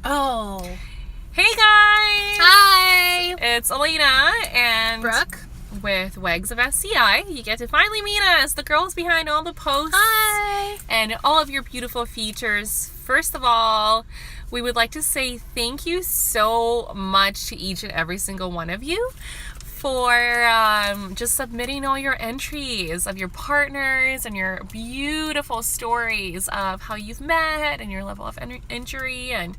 Oh. Hey guys! Hi! It's Elena and Brooke. With Wags of SCI. You get to finally meet us, the girls behind all the posts. Hi! And all of your beautiful features. First of all, we would like to say thank you so much to each and every single one of you for just submitting all your entries of your partners and your beautiful stories of how you've met and your level of injury. And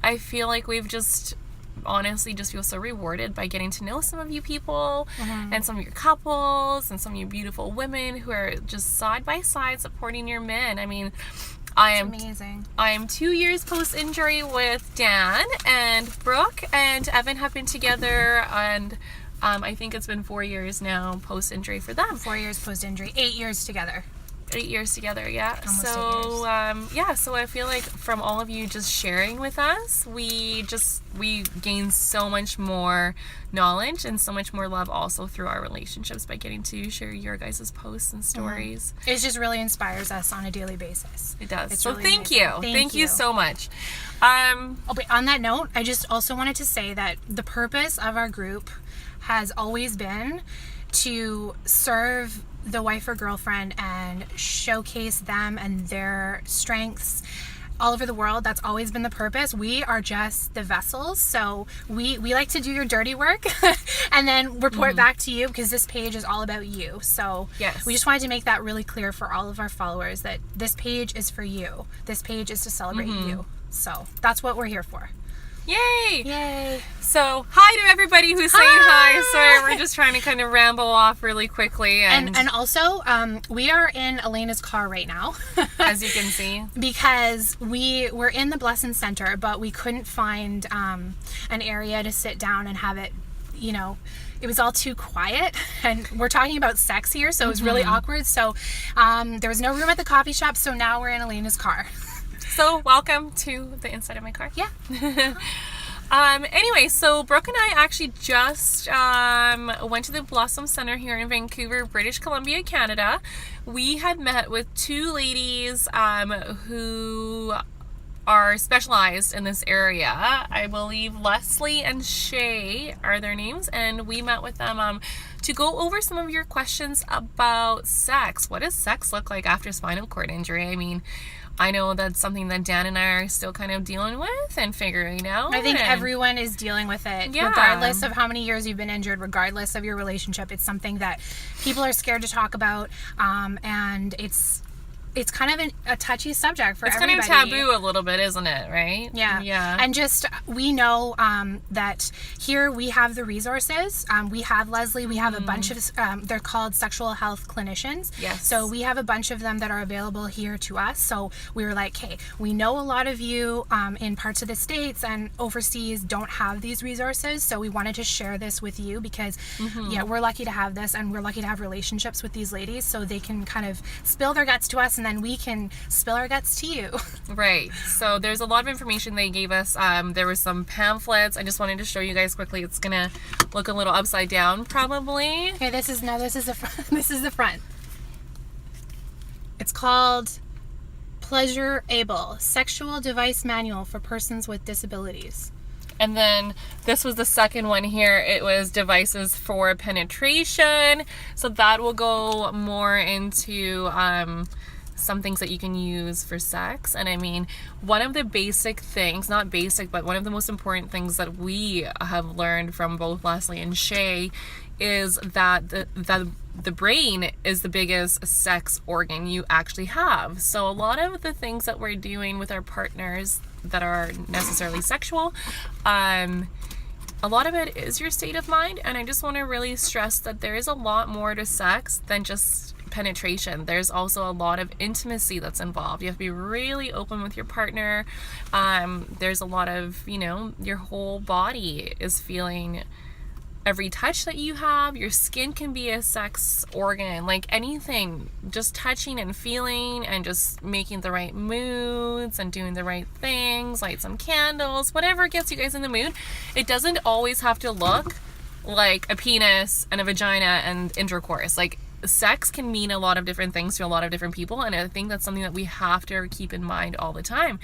I feel like we've just honestly just feel so rewarded by getting to know some of you people and some of your couples and some of you beautiful women who are just side by side supporting your men. I mean, Amazing. I am 2 years post-injury with Dan, and Brooke and Evan have been together, and I think it's been 4 years now post-injury for them. 4 years post-injury. 8 years together. 8 years together, yeah. Almost So 8 years. so I feel like from all of you just sharing with us, we gain so much more knowledge and so much more love also through our relationships by getting to share your guys' posts and stories. It just really inspires us on a daily basis. It does. It's So really thank amazing. you. Thank you so much. But on that note, I just also wanted to say that the purpose of our group has always been to serve the wife or girlfriend and showcase them and their strengths all over the world. That's always been the purpose. We are just the vessels. So we like to do your dirty work and then report back to you, because this page is all about you. So Yes. we just wanted to make that really clear for all of our followers that this page is for you. This page is to celebrate you. So that's what we're here for. Yay! Yay. So, hi to everybody who's saying hi. Sorry, we're just trying to kind of ramble off really quickly. And also, we are in Elena's car right now. As you can see. Because we were in the Blessin Center, but we couldn't find an area to sit down and have it, it was all too quiet. And we're talking about sex here, so it was really awkward. So there was no room at the coffee shop, so now we're in Elena's car. So, welcome to the inside of my car. Yeah. Anyway, so Brooke and I actually just went to the Blossom Center here in Vancouver, British Columbia, Canada. We had met with two ladies who are specialized in this area. I believe Leslie and Shay are their names, and we met with them to go over some of your questions about sex. What does sex look like after spinal cord injury? I mean, I know that's something that Dan and I are still kind of dealing with and figuring out. I think everyone is dealing with it, Yeah. regardless of how many years you've been injured, regardless of your relationship. It's something that people are scared to talk about, and it's kind of a touchy subject for everybody. It's kind of taboo a little bit, isn't it? Right? Yeah. Yeah. And just, we know that here we have the resources. We have Leslie. We have a bunch of, they're called sexual health clinicians. Yes. So we have a bunch of them that are available here to us. So we were like, hey, we know a lot of you in parts of the States and overseas don't have these resources. So we wanted to share this with you because, we're lucky to have this, and we're lucky to have relationships with these ladies so they can kind of spill their guts to us, and then we can spill our guts to you. Right. So there's a lot of information they gave us. There were some pamphlets. I just wanted to show you guys quickly. It's gonna look a little upside down, probably. Okay, this is the front. It's called Pleasure Able, Sexual Device Manual for Persons with Disabilities. And then this was the second one here. It was devices for penetration. So that will go more into some things that you can use for sex. And I mean, one of the basic things, not basic, but one of the most important things that we have learned from both Leslie and Shay is that the brain is the biggest sex organ you actually have. So a lot of the things that we're doing with our partners that are necessarily sexual, a lot of it is your state of mind. And I just want to really stress that there is a lot more to sex than just penetration. There's also a lot of intimacy that's involved. You have to be really open with your partner. There's a lot of, your whole body is feeling every touch that you have. Your skin can be a sex organ, like anything, just touching and feeling and just making the right moods and doing the right things, light some candles, whatever gets you guys in the mood. It doesn't always have to look like a penis and a vagina and intercourse. Like, sex can mean a lot of different things to a lot of different people, and I think that's something that we have to keep in mind all the time,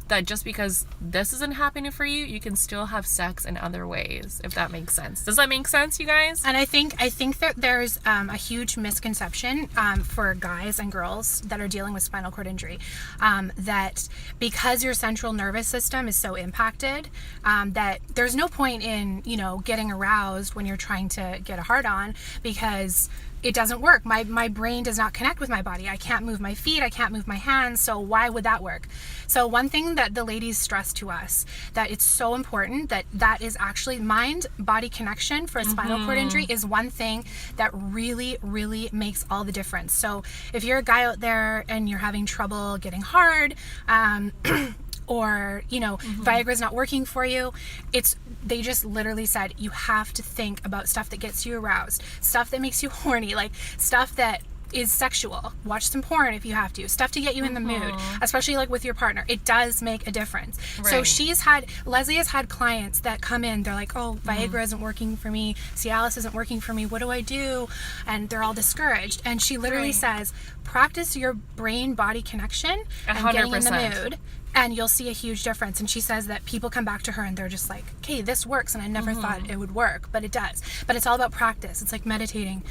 that just because this isn't happening for you, you can still have sex in other ways, if that makes sense. Does that make sense, you guys? And I think that there's a huge misconception for guys and girls that are dealing with spinal cord injury, that because your central nervous system is so impacted, that there's no point in, getting aroused when you're trying to get a hard on, because it doesn't work. My brain does not connect with my body. I can't move my feet. I can't move my hands. So why would that work? So one thing that the ladies stress to us, that it's so important, that is actually mind-body connection for a spinal cord injury is one thing that really, really makes all the difference. So if you're a guy out there and you're having trouble getting hard, or Viagra's not working for you, they just literally said you have to think about stuff that gets you aroused, stuff that makes you horny, like stuff that is sexual. Watch some porn if you have to, stuff to get you in the mood, especially like with your partner. It does make a difference. Right. So Leslie has had clients that come in, they're like, oh, Viagra isn't working for me, Cialis isn't working for me, what do I do? And they're all discouraged, and she literally says, practice your brain body connection 100%. And getting in the mood, and you'll see a huge difference. And she says that people come back to her and they're just like, okay, this works, and I never thought it would work, but it does. But it's all about practice. It's like meditating.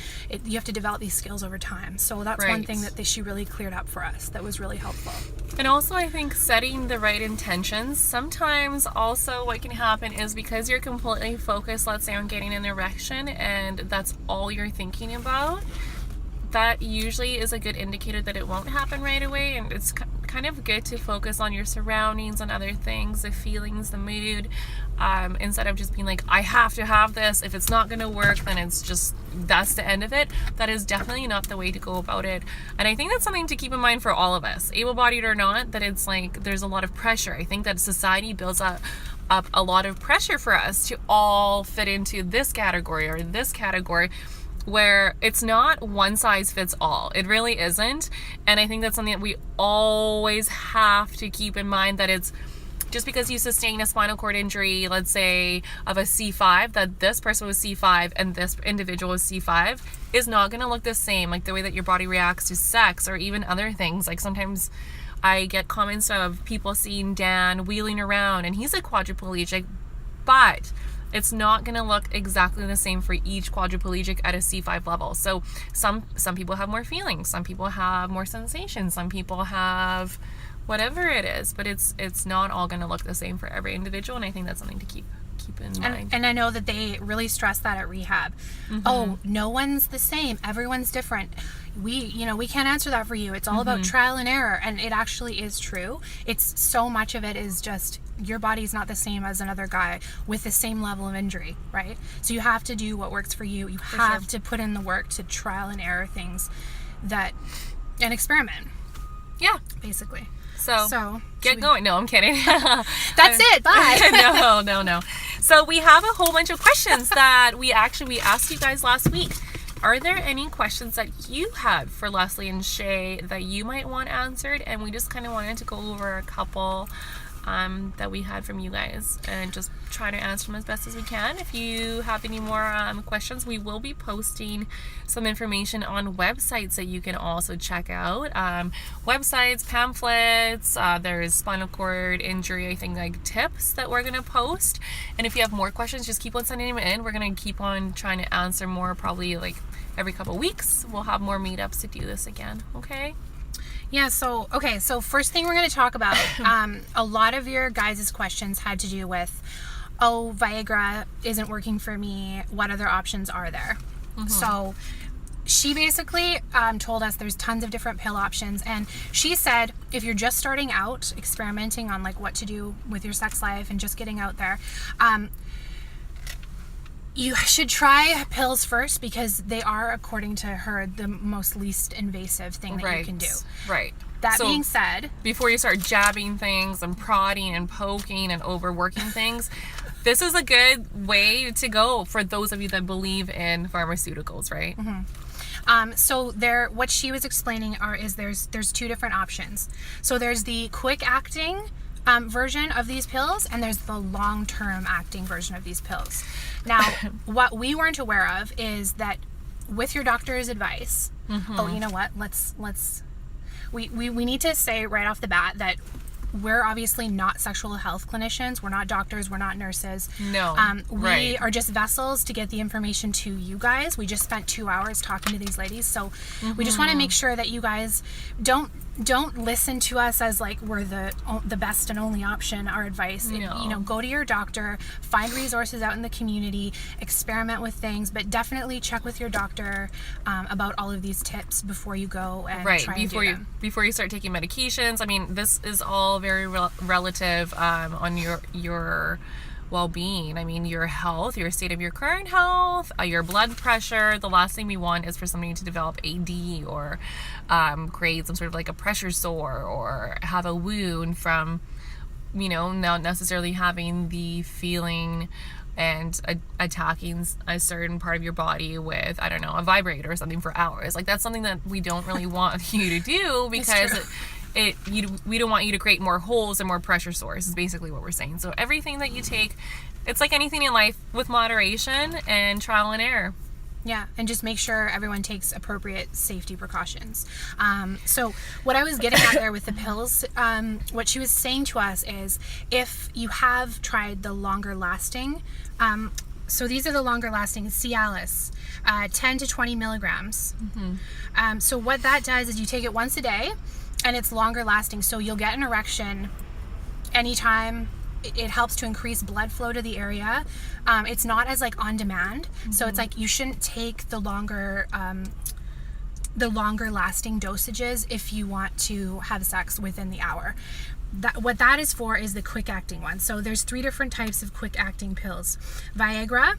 You have to develop these skills over time. So that's one thing that she really cleared up for us that was really helpful. And also, I think setting the right intentions. Sometimes also what can happen is because you're completely focused, let's say, on getting an erection, and that's all you're thinking about, that usually is a good indicator that it won't happen right away. And it's kind of good to focus on your surroundings and other things, the feelings, the mood, instead of just being like, I have to have this. If it's not going to work, then that's the end of it. That is definitely not the way to go about it. And I think that's something to keep in mind for all of us, able-bodied or not, that it's like there's a lot of pressure. I think that society builds up a lot of pressure for us to all fit into this category or this category, where it's not one size fits all. It really isn't. And I think that's something that we always have to keep in mind, that it's just because you sustain a spinal cord injury, let's say of a C5, that this person was C5 and this individual was C5, is not going to look the same. Like the way that your body reacts to sex or even other things. Like sometimes I get comments of people seeing Dan wheeling around and he's a quadriplegic, but it's not going to look exactly the same for each quadriplegic at a C5 level. So some people have more feelings, some people have more sensations, some people have whatever it is, but it's not all going to look the same for every individual, and I think that's something to keep in mind. And I know that they really stress that at rehab. Oh, no one's the same, everyone's different. We can't answer that for you. It's all about trial and error, and it actually is true. It's so much of it is just your body's not the same as another guy with the same level of injury, right? So you have to do what works for you. You have to put in the work to trial and error things and experiment. Yeah, basically. So get going. No, I'm kidding. That's it. Bye. No. So we have a whole bunch of questions that we asked you guys last week. Are there any questions that you had for Leslie and Shay that you might want answered? And we just kind of wanted to go over a couple that we had from you guys and just try to answer them as best as we can. If you have any more questions, we will be posting some information on websites that you can also check out. Websites, pamphlets, there's spinal cord injury, I think, like tips that we're going to post. And if you have more questions, just keep on sending them in. We're going to keep on trying to answer more, probably like every couple weeks. We'll have more meetups to do this again. Okay? Yeah, so first thing we're going to talk about, a lot of your guys' questions had to do with, oh, Viagra isn't working for me, what other options are there? So she basically told us there's tons of different pill options, and she said if you're just starting out experimenting on like what to do with your sex life and just getting out there, you should try pills first, because they are, according to her, the most least invasive thing that you can do. Right. That being said, before you start jabbing things and prodding and poking and overworking things, this is a good way to go for those of you that believe in pharmaceuticals, right? So what she was explaining is there's two different options. So there's the quick acting version of these pills, and there's the long-term acting version of these pills. Now, what we weren't aware of is that with your doctor's advice. Oh, you know what? We need to say right off the bat that we're obviously not sexual health clinicians. We're not doctors. We're not nurses. No. We are just vessels to get the information to you guys. We just spent 2 hours talking to these ladies. So we just want to make sure that you guys don't listen to us as like we're the best and only option. Our advice, go to your doctor, find resources out in the community, experiment with things, but definitely check with your doctor about all of these tips before you go and try and do them. Before you start taking medications. I mean, this is all very relative on your well-being. I mean, your health, your state of your current health, your blood pressure. The last thing we want is for somebody to develop AD or create some sort of like a pressure sore or have a wound from, not necessarily having the feeling and attacking a certain part of your body with, I don't know, a vibrator or something for hours. Like, that's something that we don't really want you to do because we don't want you to create more holes and more pressure sores is basically what we're saying. So everything that you take, it's like anything in life, with moderation and trial and error. Yeah, and just make sure everyone takes appropriate safety precautions. So what I was getting at there with the pills, what she was saying to us is if you have tried the longer lasting, so these are the longer lasting Cialis, 10 to 20 milligrams. So what that does is you take it once a day, and it's longer lasting, so you'll get an erection anytime. It helps to increase blood flow to the area. It's not as like on demand, so it's like you shouldn't take the longer lasting dosages if you want to have sex within the hour. What that is for is the quick acting one. So there's 3 different types of quick acting pills: Viagra,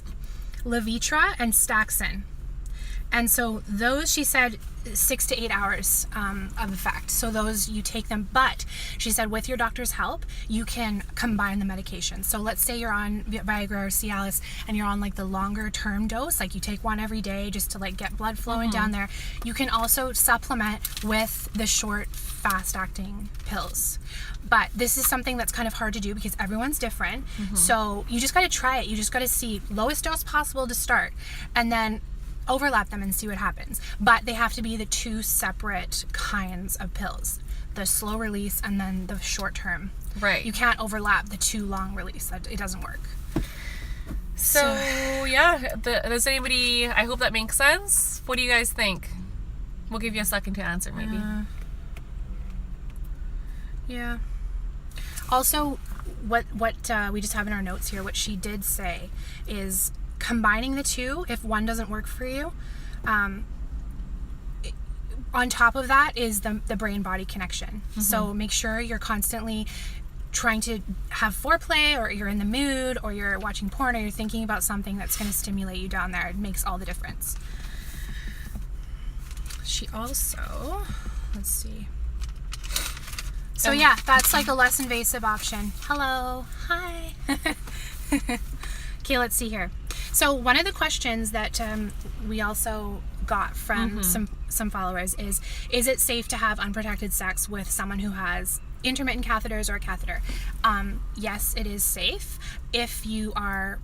Levitra, and Staxin. And so those, she said, 6 to 8 hours of effect. So those, you take them, but she said with your doctor's help, you can combine the medication. So let's say you're on Viagra or Cialis and you're on like the longer term dose, like you take one every day just to like get blood flowing down there. You can also supplement with the short, fast acting pills. But this is something that's kind of hard to do because everyone's different. So you just got to try it. You just got to see lowest dose possible to start, and then overlap them and see what happens. But they have to be the 2 separate kinds of pills, the slow release and then the short term. Right. You can't overlap the 2 long release. It doesn't work. So yeah, does anybody, I hope that makes sense. What do you guys think? We'll give you a second to answer maybe. Yeah. Also, what we just have in our notes here, what she did say is combining the 2, if one doesn't work for you, on top of that is the brain-body connection. So make sure you're constantly trying to have foreplay, or you're in the mood, or you're watching porn, or you're thinking about something that's going to stimulate you down there. It makes all the difference. She also, let's see. So yeah, that's like a less invasive option. Hello. Hi. Okay, let's see here. So one of the questions that we also got from some followers is it safe to have unprotected sex with someone who has intermittent catheters or a catheter? Yes, it is safe if you are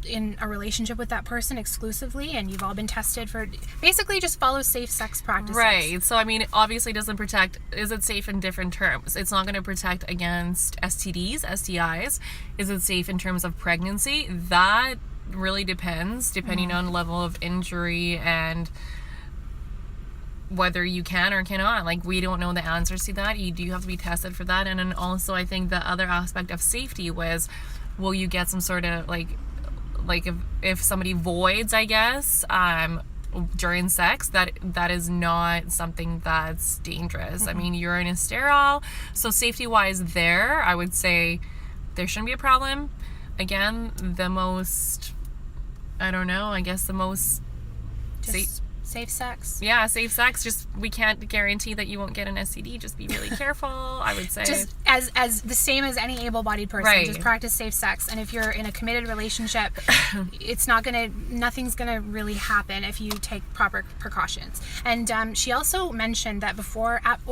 in a relationship with that person exclusively and you've all been tested for, basically just follow safe sex practices. Right. So I mean, it obviously doesn't protect. Is it safe in different terms? It's not going to protect against STDs, STIs. Is it safe in terms of pregnancy? That really depends, depending on level of injury and whether you can or cannot. Like, we don't know the answers to that. You do have to be tested for that. And then also, I think the other aspect of safety was, will you get some sort of like if somebody voids, I guess, during sex, that is not something that's dangerous. I mean, urine is sterile, so safety wise there, I would say there shouldn't be a problem. Again, the most, I don't know, I guess the most safe sex. Yeah, safe sex. Just, we can't guarantee that you won't get an STD. Just be really careful, I would say. Just as the same as any able-bodied person. Right. Just practice safe sex. And if you're in a committed relationship, nothing's gonna really happen if you take proper precautions. And she also mentioned that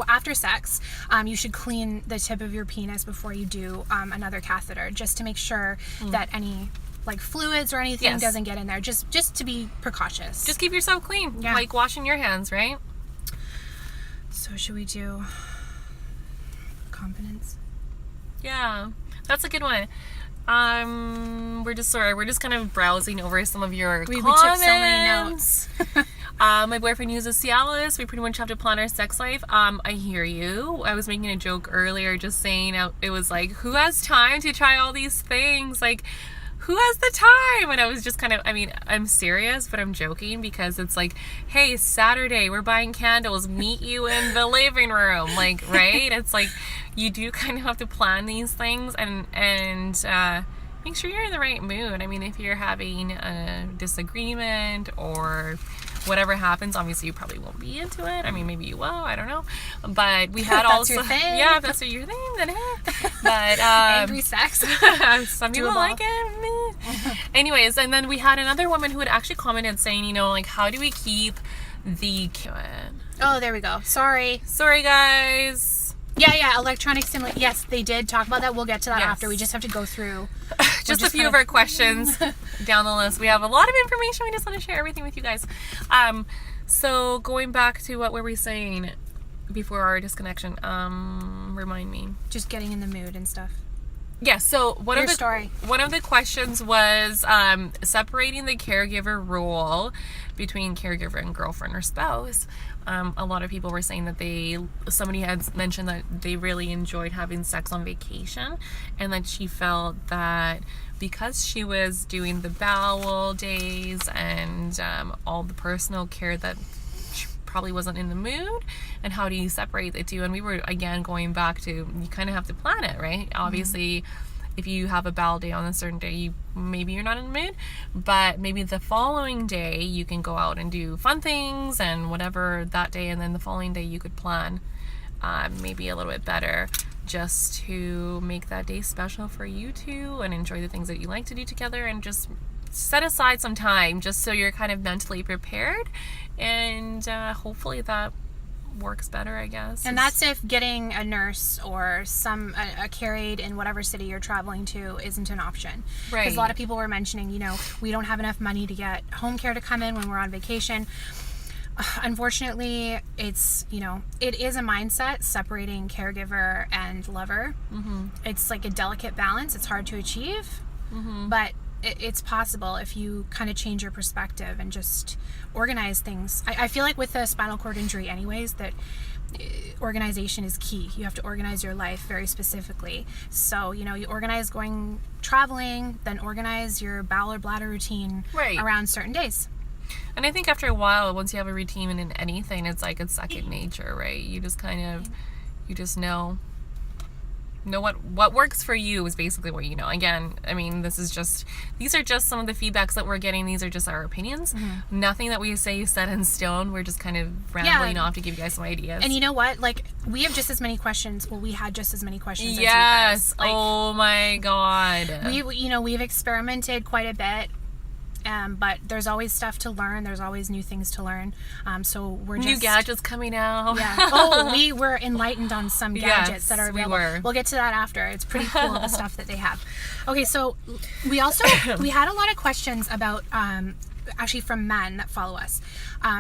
after sex, you should clean the tip of your penis before you do another catheter, just to make sure that any like fluids or anything Yes. doesn't get in there. Just to be precautious. Just keep yourself clean. Yeah. Like washing your hands, right? So should we do confidence? Yeah, that's a good one. We're just kind of browsing over some of your We comments. took so many notes. My boyfriend uses Cialis. We pretty much have to plan our sex life. I hear you. I was making a joke earlier, just saying it was like, who has time to try all these things? Like, who has the time? And I was just kind of, I'm serious, but I'm joking because it's like, hey, Saturday, we're buying candles. Meet you in the living room. Like, right? It's like, you do kind of have to plan these things and make sure you're in the right mood. I mean, if you're having a disagreement or whatever happens, obviously you probably won't be into it. I mean, maybe you will, I don't know. But we had That's also, your thing. yeah, if that's your thing, then hey. But Angry sex. some people like it. Anyways, and then we had another woman who had actually commented saying, like, how do we keep the Oh, there we go. Sorry, guys. Yeah, electronic stimulation. Yes, they did talk about that. We'll get to that Yes. after. We just have to go through just a few of our questions down the list. We have a lot of information. We just want to share everything with you guys. So going back to what were we saying before our disconnection? Remind me. Just getting in the mood and stuff. Yeah, so one of the questions was separating the caregiver role between caregiver and girlfriend or spouse. A lot of people were saying that somebody had mentioned that they really enjoyed having sex on vacation, and that she felt that because she was doing the bowel days and all the personal care, that she probably wasn't in the mood. And how do you separate the two? And we were again going back to, you kind of have to plan it, right? Obviously, if you have a bowel day on a certain day, maybe you're not in the mood, but maybe the following day you can go out and do fun things and whatever that day, and then the following day you could plan maybe a little bit better, just to make that day special for you two and enjoy the things that you like to do together, and just set aside some time just so you're kind of mentally prepared, and hopefully that works better, I guess. And that's if getting a nurse or a care aide in whatever city you're traveling to isn't an option. Right. Because a lot of people were mentioning, we don't have enough money to get home care to come in when we're on vacation. Unfortunately, it is a mindset separating caregiver and lover. Mm-hmm. It's like a delicate balance. It's hard to achieve, but it's possible if you kind of change your perspective and just organize things. I feel like with the spinal cord injury anyways, that organization is key. You have to organize your life very specifically. So, you organize going traveling, then organize your bowel or bladder routine around certain days. And I think after a while, once you have a routine in anything, it's like it's second nature, right? You just kind of, you just know what works for you is basically what you know. Again, I mean, these are just some of the feedbacks that we're getting. These are just our opinions. Mm-hmm. Nothing that we say is set in stone. We're just kind of rambling off to give you guys some ideas. And you know what? Like, we have just as many questions. Well, we had just as many questions as you guys. Like, oh my God. We've experimented quite a bit. But there's always stuff to learn. There's always new things to learn. So we're just... New gadgets coming out. Yeah. Oh, we were enlightened on some gadgets that are available. We were. We'll get to that after. It's pretty cool, the stuff that they have. Okay, so we had a lot of questions about, actually from men that follow us,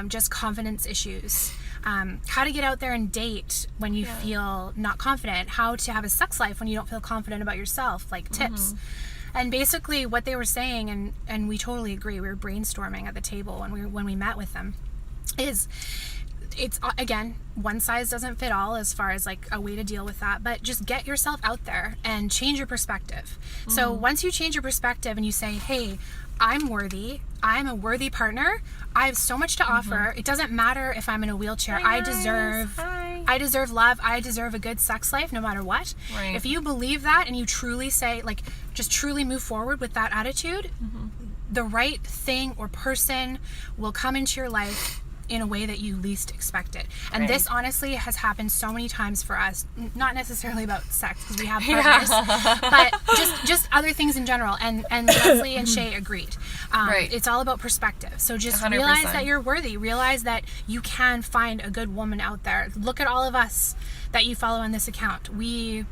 just confidence issues. How to get out there and date when you feel not confident. How to have a sex life when you don't feel confident about yourself, like tips. And basically what they were saying, and we totally agree, we were brainstorming at the table when we met with them, is it's, again, one size doesn't fit all as far as like a way to deal with that, but just get yourself out there and change your perspective. So once you change your perspective and you say, hey, I'm worthy, I'm a worthy partner, I have so much to offer, it doesn't matter if I'm in a wheelchair, I deserve love, I deserve a good sex life no matter what. Right. If you believe that and you truly say, like, just truly move forward with that attitude, the right thing or person will come into your life in a way that you least expect it. And this honestly has happened so many times for us, not necessarily about sex because we have partners, but just other things in general. And Leslie and Shay agreed. It's all about perspective. So just 100%. realize that you're worthy. Realize that you can find a good woman out there. Look at all of us that you follow on this account. We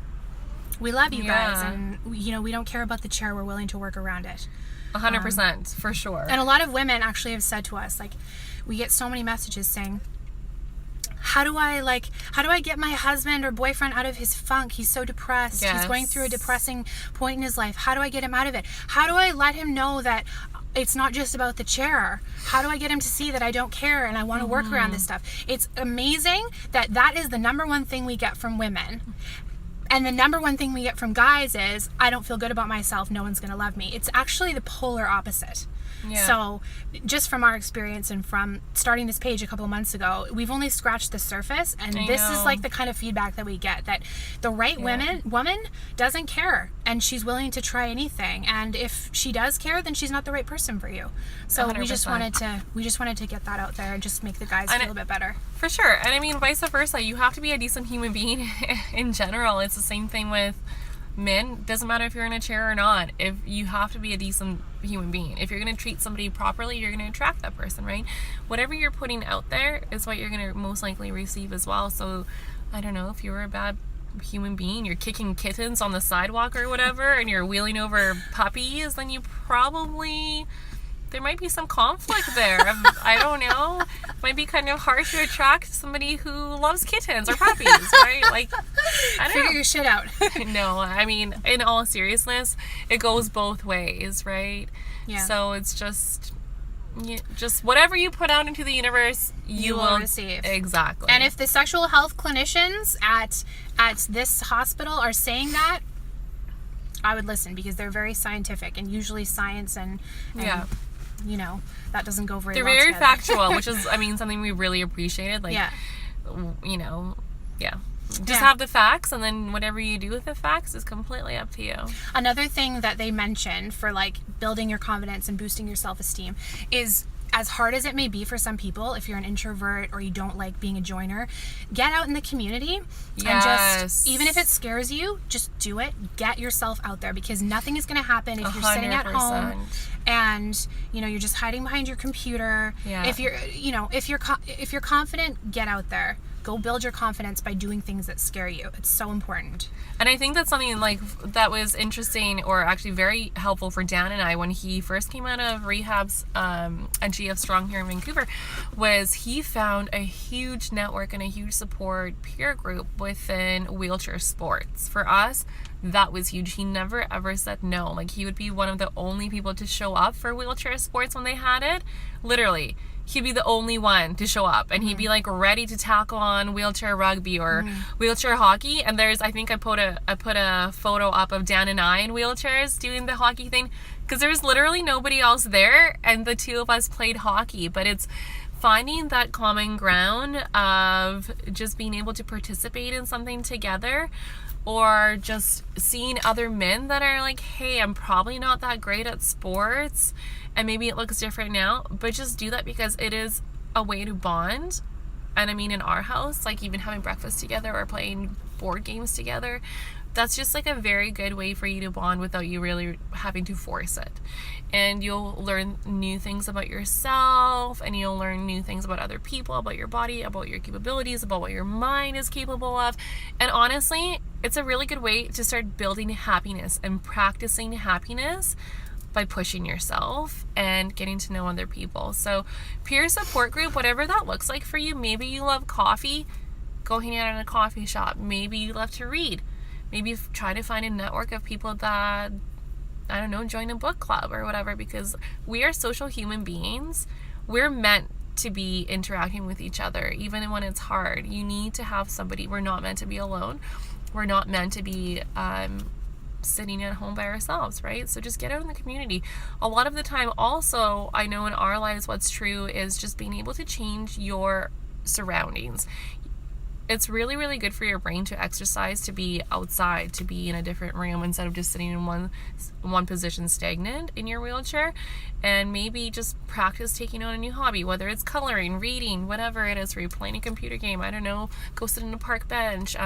love you guys, and we don't care about the chair. We're willing to work around it. 100%, for sure. And a lot of women actually have said to us, like, we get so many messages saying, how do I get my husband or boyfriend out of his funk? He's so depressed. Yes. He's going through a depressing point in his life. How do I get him out of it? How do I let him know that it's not just about the chair? How do I get him to see that I don't care and I want to work around this stuff? It's amazing that is the number one thing we get from women. And the number one thing we get from guys is, I don't feel good about myself. No one's going to love me. It's actually the polar opposite. Yeah. So just from our experience and from starting this page a couple of months ago, we've only scratched the surface, and this is like the kind of feedback that we get, that the right woman doesn't care and she's willing to try anything, and if she does care, then she's not the right person for you. So 100%. we just wanted to get that out there and just make the guys feel a bit better. For sure. And I mean, vice versa, you have to be a decent human being in general. It's the same thing with men. Doesn't matter if you're in a chair or not. If you have to be a decent human being, if you're going to treat somebody properly, you're going to attract that person, right? Whatever you're putting out there is what you're going to most likely receive as well. So I don't know, if you're a bad human being, you're kicking kittens on the sidewalk or whatever, and you're wheeling over puppies, then you probably, there might be some conflict there. I don't know. It might be kind of hard to attract somebody who loves kittens or puppies, right? Like, I don't know. Figure your shit out. No, I mean, in all seriousness, it goes both ways, right? Yeah. So it's just whatever you put out into the universe, you will receive. Exactly. And if the sexual health clinicians at this hospital are saying that, I would listen, because they're very scientific, and usually science and you know, that doesn't go very well They're very together. factual, which is, I mean, something we really appreciated. Like, you know, just have the facts, and then whatever you do with the facts is completely up to you. Another thing that they mentioned for like building your confidence and boosting your self-esteem is, as hard as it may be for some people, if you're an introvert or you don't like being a joiner, get out in the community and just, even if it scares you, just do it. Get yourself out there, because nothing is going to happen if you're sitting at home and, you know, you're just hiding behind your computer. Yeah. If you're, you know, if you're confident, get out there. Go build your confidence by doing things that scare you. It's so important. And I think that's something like that was interesting, or actually very helpful for Dan and I when he first came out of rehabs at GF Strong here in Vancouver, was he found a huge network and a huge support peer group within wheelchair sports. For us, that was huge. He never ever said no. Like, he would be one of the only people to show up for wheelchair sports when they had it. Literally. He'd be the only one to show up, and he'd be like ready to tackle on wheelchair rugby or wheelchair hockey. And I think I put a photo up of Dan and I in wheelchairs doing the hockey thing, because there's literally nobody else there, and the two of us played hockey. But it's finding that common ground of just being able to participate in something together, or just seeing other men that are like, hey, I'm probably not that great at sports, and maybe it looks different now, but just do that because it is a way to bond. And I mean, in our house, like even having breakfast together or playing board games together, that's just like a very good way for you to bond without you really having to force it. And you'll learn new things about yourself, and you'll learn new things about other people, about your body, about your capabilities, about what your mind is capable of. And honestly, it's a really good way to start building happiness and practicing happiness by pushing yourself and getting to know other people. So peer support group, whatever that looks like for you. Maybe you love coffee, go hang out in a coffee shop. Maybe you love to read. Maybe try to find a network of people that, I don't know, join a book club or whatever, because we are social human beings. We're meant to be interacting with each other, even when it's hard. You need to have somebody. We're not meant to be alone. We're not meant to be sitting at home by ourselves, right? So just get out in the community. A lot of the time also, I know in our lives what's true is just being able to change your surroundings. It's really, really good for your brain to exercise, to be outside, to be in a different room instead of just sitting in one position stagnant in your wheelchair. And maybe just practice taking on a new hobby, whether it's coloring, reading, whatever it is for you, playing a computer game, I don't know, go sit on a park bench,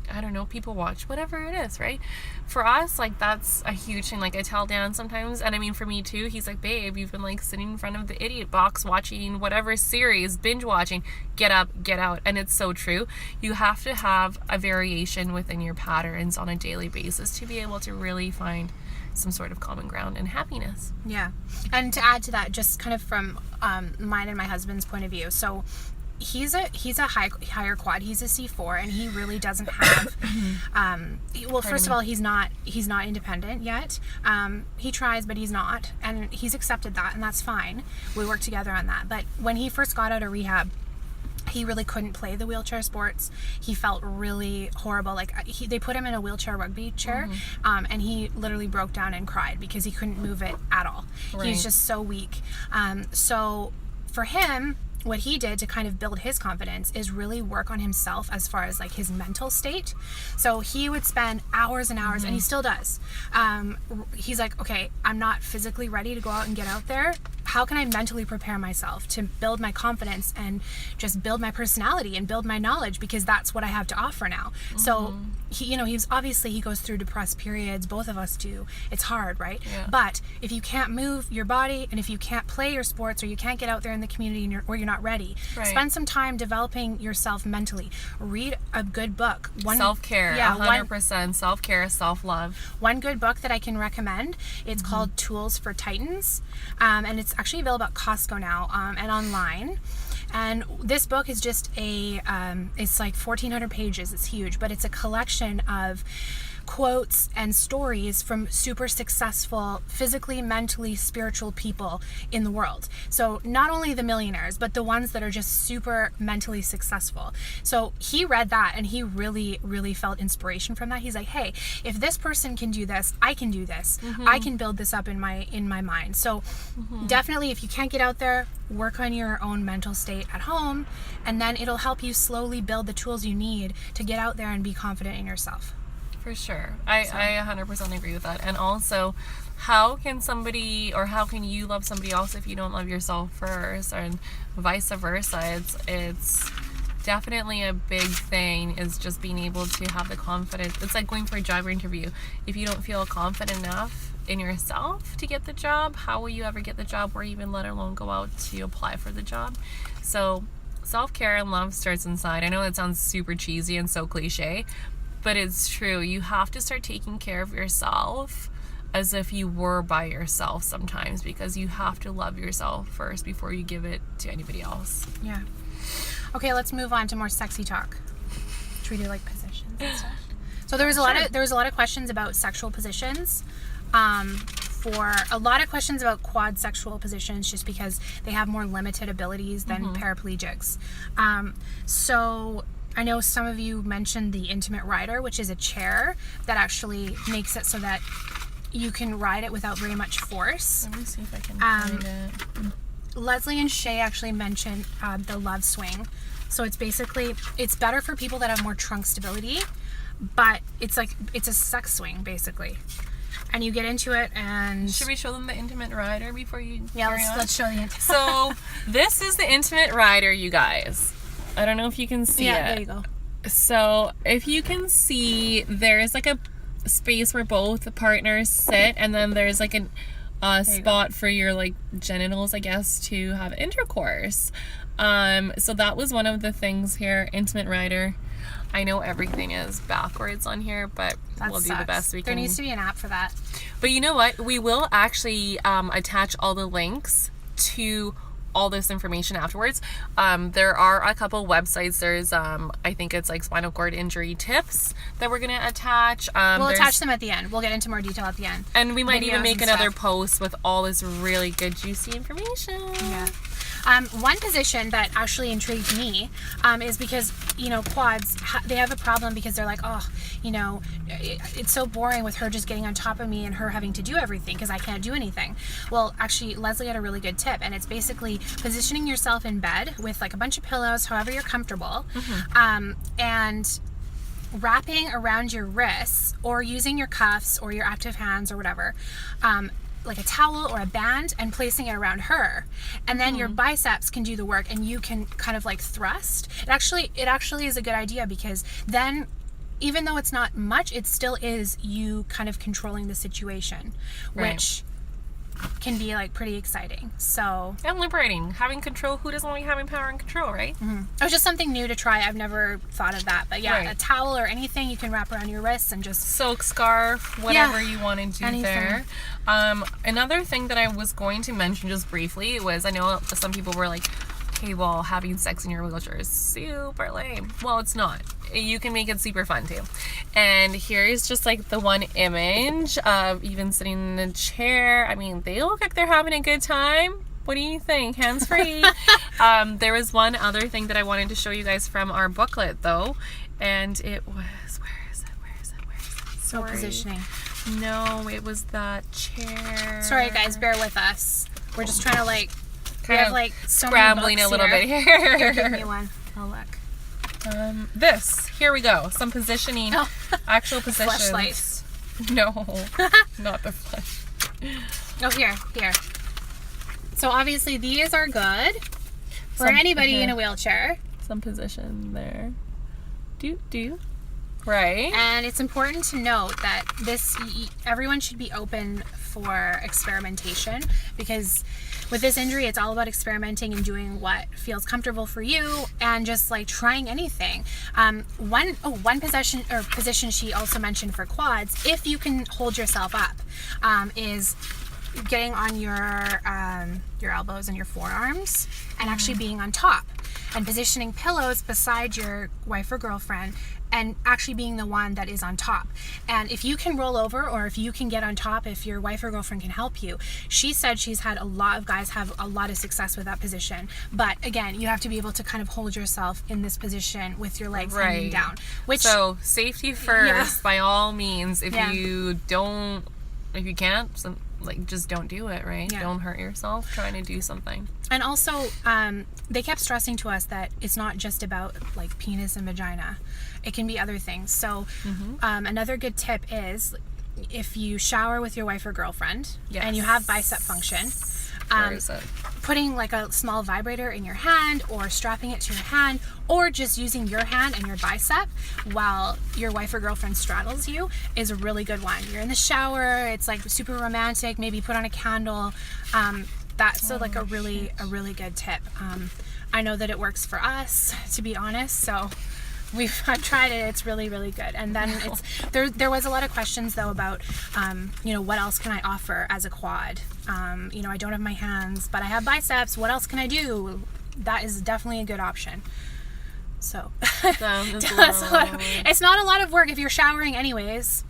I don't know, people watch, whatever it is, right? For us, like, that's a huge thing. Like, I tell Dan sometimes, and I mean, for me too, he's like, babe, you've been like sitting in front of the idiot box watching whatever series, binge watching, get up, get out. And it's so true. You have to have a variation within your patterns on a daily basis to be able to really find some sort of common ground and happiness. Yeah. And to add to that, just kind of from mine and my husband's point of view, so he's a higher quad. He's a C4, and he really doesn't have first of all, he's not independent yet. He tries, but he's not, and he's accepted that, and that's fine. We work together on that. But when he first got out of rehab, he really couldn't play the wheelchair sports. He felt really horrible. Like they put him in a wheelchair rugby chair, and he literally broke down and cried because he couldn't move it at all. Right. He was just so weak. So for him, what he did to kind of build his confidence is really work on himself as far as like his mental state. So he would spend hours and hours, and he still does. He's like, okay, I'm not physically ready to go out and get out there. How can I mentally prepare myself to build my confidence and just build my personality and build my knowledge, because that's what I have to offer now. So he goes through depressed periods. Both of us do. It's hard, right? Yeah. But if you can't move your body, and if you can't play your sports, or you can't get out there in the community, or you're not ready, spend some time developing yourself mentally. Read a good book. Self-care, 100%. Self-care, self-love. One good book that I can recommend, it's called Tools for Titans, and it's actually available at Costco now, and online. And this book is just it's like 1,400 pages. It's huge, but it's a collection of quotes and stories from super successful, physically, mentally, spiritual people in the world. So not only the millionaires, but the ones that are just super mentally successful. So he read that, and he really, really felt inspiration from that. He's like, hey, if this person can do this, I can do this. I can build this up in my mind. So definitely, if you can't get out there, work on your own mental state at home, and then it'll help you slowly build the tools you need to get out there and be confident in yourself. For sure. I 100% agree with that. And also, how can you love somebody else if you don't love yourself first, and vice versa? It's definitely a big thing, is just being able to have the confidence. It's like going for a job interview. If you don't feel confident enough in yourself to get the job, how will you ever get the job, or even let alone go out to apply for the job? So self-care and love starts inside. I know it sounds super cheesy and so cliche, but it's true. You have to start taking care of yourself as if you were by yourself sometimes, because you have to love yourself first before you give it to anybody else. Yeah. Okay, let's move on to more sexy talk. Should we do like positions and stuff? So there was a lot of questions about sexual positions. For a lot of questions about quad sexual positions, just because they have more limited abilities than paraplegics. So I know some of you mentioned the Intimate Rider, which is a chair that actually makes it so that you can ride it without very much force. Let me see if I can find it. Leslie and Shay actually mentioned the Love Swing. So it's better for people that have more trunk stability, but it's a sex swing basically. And you get into it, and should we show them the Intimate Rider before you carry on? Let's show the Intimate. So this is the Intimate Rider, you guys. I don't know if you can see it. Yeah, there you go. So if you can see, there's like a space where both partners sit, and then there's like a spot for your like genitals, I guess, to have intercourse. So that was one of the things here, Intimate Rider. I know everything is backwards on here, but we'll do the best we can. There needs to be an app for that. But you know what? We will actually attach all the links to all this information afterwards. There are a couple websites. There's I think it's like Spinal Cord Injury tips that we're gonna attach. We'll attach them at the end. We'll get into more detail at the end. And we might even make another post with all this really good juicy information. Yeah. One position that actually intrigued me is because, quads, they have a problem because they're like, it's so boring with her just getting on top of me and her having to do everything because I can't do anything. Well, actually, Leslie had a really good tip, and it's basically positioning yourself in bed with like a bunch of pillows, however you're comfortable, and wrapping around your wrists or using your cuffs or your active hands or whatever, like a towel or a band, and placing it around her, and then your biceps can do the work, and you can kind of like thrust. It actually is a good idea, because then, even though it's not much, it still is you kind of controlling the situation, which can be like pretty exciting. So and liberating, having control. Who doesn't like having power and control, right? it was just something new to try. I've never thought of that, but yeah, Right. a towel or anything you can wrap around your wrists and just Silk scarf, whatever you want to do anything. there. Another thing that I was going to mention just briefly was, I know some people were like, okay, well, having sex in your wheelchair is super lame. Well, it's not. You can make it super fun too. And here's just like the one image of even sitting in a chair. I mean, they look like they're having a good time. What do you think? Hands free. There was one other thing that I wanted to show you guys from our booklet though. And it was, where is it? so positioning. No, it was that chair. Sorry guys, bear with us. We're just trying to like, we Kind have of like so scrambling many a books little here. bit Here, give here. me one. Oh look. Here we go. Some positioning, Oh. actual positions. Fleshlight. No, not the flesh. Oh, here. So obviously these are good for Some- anybody in a wheelchair. Some position there. Do. Right. And it's important to note that everyone should be open for experimentation, because with this injury, it's all about experimenting and doing what feels comfortable for you and just like trying anything. One position she also mentioned for quads, if you can hold yourself up, is getting on your elbows and your forearms and actually being on top and positioning pillows beside your wife or girlfriend and actually being the one that is on top. And if you can roll over, or if you can get on top, if your wife or girlfriend can help you, she said she's had a lot of guys have a lot of success with that position. But again, you have to be able to kind of hold yourself in this position with your legs hanging down. So safety first, by all means. If Yeah. you can't, just don't do it, right? Yeah. Don't hurt yourself trying to do something. And also, they kept stressing to us that it's not just about like penis and vagina. It can be other things. So another good tip is, if you shower with your wife or girlfriend and you have bicep function, Where is it? putting like a small vibrator in your hand or strapping it to your hand, or just using your hand and your bicep while your wife or girlfriend straddles you is a really good one. You're in the shower, it's like super romantic, maybe put on a candle. That's a really good tip. I know that it works for us, to be honest, so I've tried it. It's really, really good. And then there was a lot of questions though about, what else can I offer as a quad? I don't have my hands, but I have biceps. What else can I do? That is definitely a good option. So it's not a lot of work if you're showering anyways.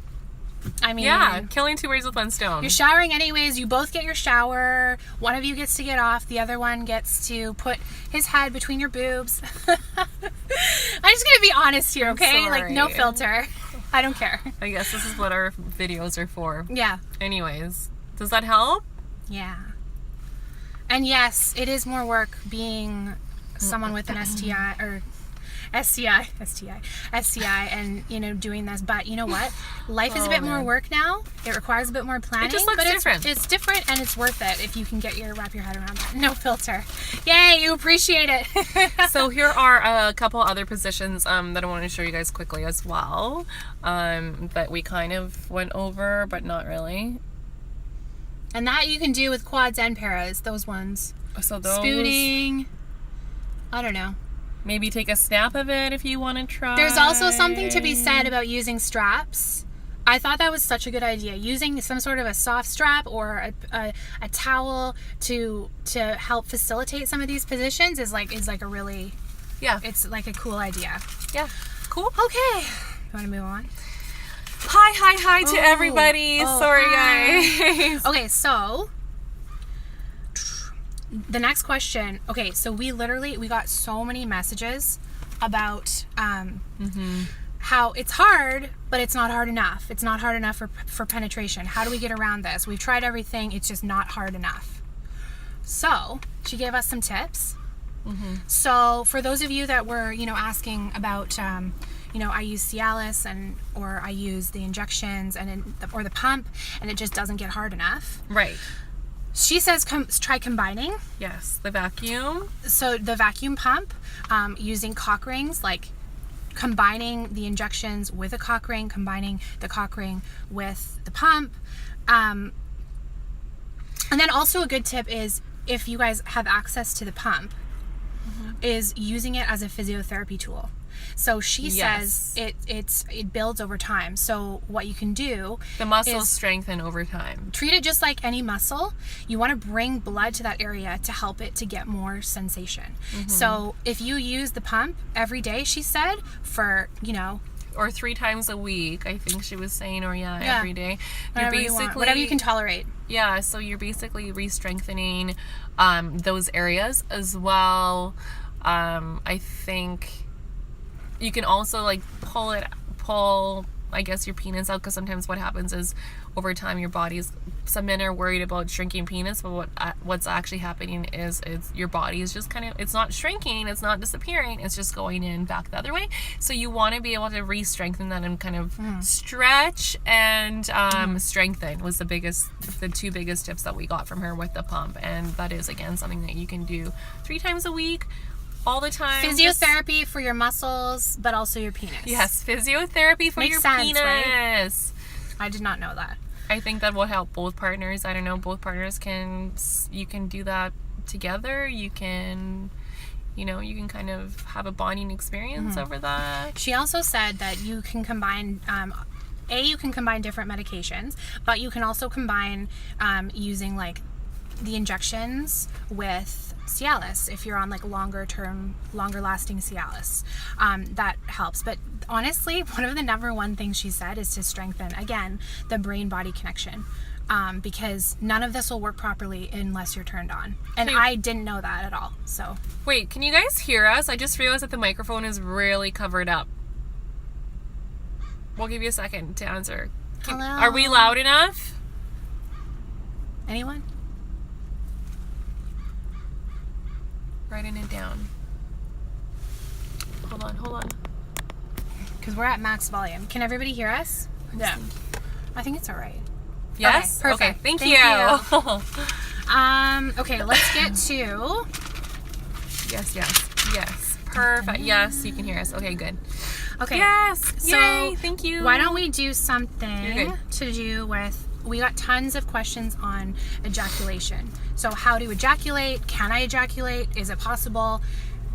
I mean, yeah, killing two birds with one stone. You're showering anyways. You both get your shower. One of you gets to get off. The other one gets to put his head between your boobs. I'm just gonna be honest here, okay? Like, no filter. I don't care. I guess this is what our videos are for. Yeah. Anyways, does that help? Yeah. And yes, it is more work being someone with an STI and doing this, but you know what, life is a bit more work now. It requires a bit more planning. It just looks different. It's different, and it's worth it if you can wrap your head around that. No filter. Yay, you appreciate it. So here are a couple other positions that I want to show you guys quickly as well, that we kind of went over but not really. And that you can do with quads and paras, those ones. So those, spooning, I don't know. Maybe take a snap of it if you want to try. There's also something to be said about using straps. I thought that was such a good idea. Using some sort of a soft strap or a towel to help facilitate some of these positions is like a really, it's like a cool idea. Yeah, cool. Okay, you want to move on? Hi to everybody. Sorry, hi. guys. Okay, so the next question. Okay, so we got so many messages about how it's hard, but it's not hard enough. It's not hard enough for penetration. How do we get around this? We've tried everything. It's just not hard enough. So she gave us some tips. So for those of you that were, asking about, I use Cialis or I use the injections or the pump, and it just doesn't get hard enough. Right. She says try combining. Yes, the vacuum. So the vacuum pump, using cock rings, like combining the injections with a cock ring, combining the cock ring with the pump. And then also a good tip is, if you guys have access to the pump, is using it as a physiotherapy tool. So she says it builds over time. So what you can do, the muscles strengthen over time. Treat it just like any muscle. You want to bring blood to that area to help it to get more sensation. So if you use the pump every day, she said, for, you know, or 3 times a week, I think she was saying, or every day. You're basically whatever you can tolerate. Yeah, so you're basically re-strengthening those areas as well. I think you can also like pull I guess your penis out, because sometimes what happens is over time your body's, some men are worried about shrinking penis, but what's actually happening is your body is just kind of, it's not shrinking, it's not disappearing, it's just going in back the other way. So you want to be able to re-strengthen that and kind of stretch and strengthen was the 2 biggest tips that we got from her with the pump. And that is, again, something that you can do 3 times a week, all the time. Physiotherapy for your muscles, but also your penis. Yes, physiotherapy for your penis. Right? I did not know that. I think that will help both partners. I don't know, both partners you can do that together. You can, you know, you can kind of have a bonding experience over that. She also said that you can combine, you can combine different medications, but you can also combine using like the injections with Cialis if you're on like longer lasting Cialis. That helps. But honestly, one of the number one things she said is to strengthen, again, the brain body connection, because none of this will work properly unless you're turned on. And I didn't know that at all. So wait, can you guys hear us? I just realized that the microphone is really covered up. We'll give you a second to answer. Hello? Are we loud enough? Anyone? Writing it down. Hold on. Because we're at max volume. Can everybody hear us? Yeah. I think it's all right. Yes? Okay, perfect. Okay, thank you. Okay, let's get to... Yes. Perfect. Yes, you can hear us. Okay, good. Okay. Yes. So yay, thank you. Why don't we do something to do with... We got tons of questions on ejaculation. So how to ejaculate? Can I ejaculate? Is it possible?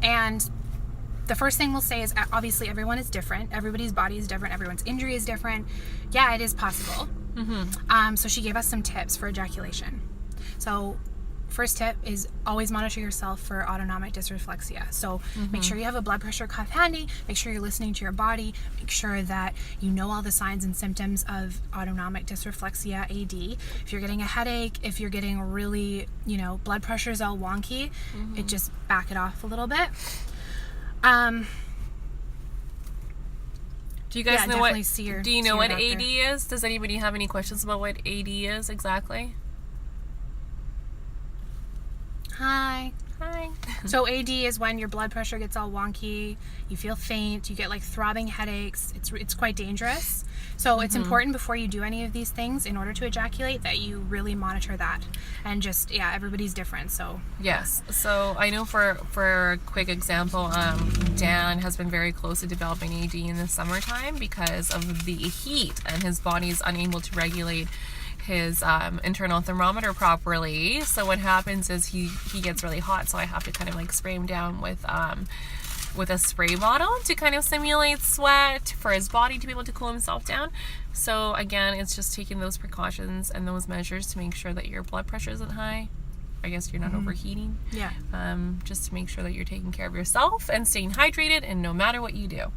And the first thing we'll say is, obviously everyone is different. Everybody's body is different. Everyone's injury is different. Yeah, it is possible. So she gave us some tips for ejaculation. So first tip is always monitor yourself for autonomic dysreflexia. So make sure you have a blood pressure cuff handy. Make sure you're listening to your body. Make sure that you know all the signs and symptoms of autonomic dysreflexia, AD. If you're getting a headache, if you're getting really, you know, blood pressure is all wonky, it just back it off a little bit. Do you guys know what? Do you know what doctor. AD is? Does anybody have any questions about what AD is exactly? Hi. Hi. So AD is when your blood pressure gets all wonky, you feel faint, you get like throbbing headaches. It's quite dangerous. So it's important before you do any of these things, in order to ejaculate, that you really monitor that. And just, everybody's different. So yes. So I know for a quick example, Dan has been very close to developing AD in the summertime because of the heat, and his body's unable to regulate his internal thermometer properly. So what happens is he gets really hot, so I have to kind of like spray him down with a spray bottle to kind of simulate sweat for his body to be able to cool himself down. So again, it's just taking those precautions and those measures to make sure that your blood pressure isn't high. I guess you're not overheating. Yeah. Just to make sure that you're taking care of yourself and staying hydrated, and no matter what you do.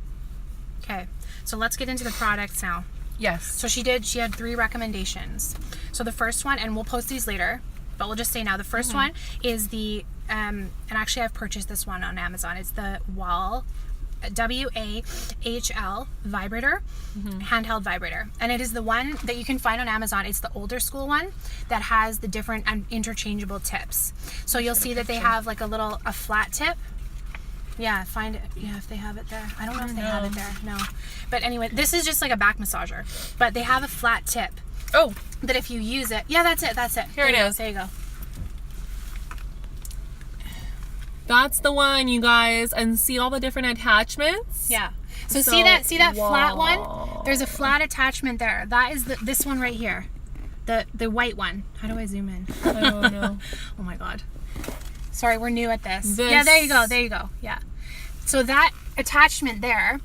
Okay, so let's get into the products now. Yes. So she had 3 recommendations. So the first one, and we'll post these later, but we'll just say now, the first one is the, and actually I've purchased this one on Amazon. It's the WAHL, WAHL vibrator, handheld vibrator. And it is the one that you can find on Amazon. It's the older school one that has the different and interchangeable tips. So you'll see that they have like a flat tip. Yeah, find it. Yeah, if they have it there. I don't know if they have it there. No. But anyway, this is just like a back massager. But they have a flat tip. Oh. That if you use it. Yeah, that's it. Here it is. There you go. That's the one, you guys. And see all the different attachments? Yeah. So see that flat one? There's a flat attachment there. That is this one right here. The white one. How do I zoom in? I don't know. Oh my god. Sorry, we're new at this. Yeah, there you go. There you go. Yeah. So that attachment there,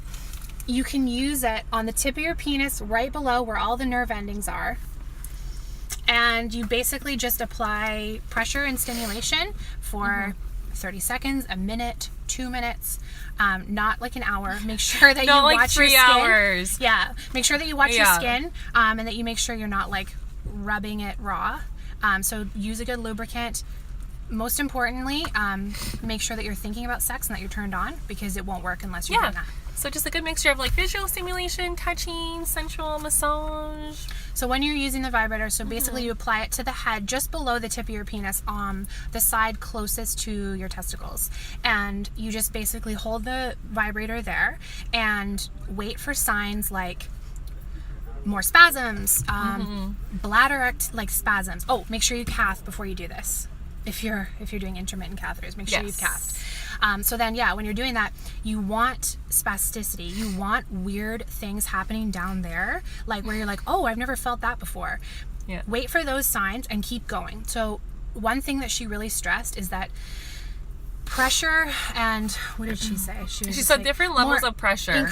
you can use it on the tip of your penis right below where all the nerve endings are. And you basically just apply pressure and stimulation for 30 seconds, a minute, 2 minutes, not like an hour. Make sure that you like watch 3 your skin. hours. Yeah. Make sure that you watch your skin, and that you make sure you're not like rubbing it raw. So use a good lubricant. Most importantly, make sure that you're thinking about sex and that you're turned on, because it won't work unless you're doing that. So just a good mixture of like visual stimulation, touching, sensual massage. So when you're using the vibrator, so basically you apply it to the head just below the tip of your penis, the side closest to your testicles. And you just basically hold the vibrator there and wait for signs like more spasms, bladder like spasms. Oh, make sure you cath before you do this. If you're doing intermittent catheters, make sure you've cathed. So then, when you're doing that, you want spasticity. You want weird things happening down there, like where you're like, oh, I've never felt that before. Yeah. Wait for those signs and keep going. So one thing that she really stressed is that pressure and what did she say? She said different levels of pressure.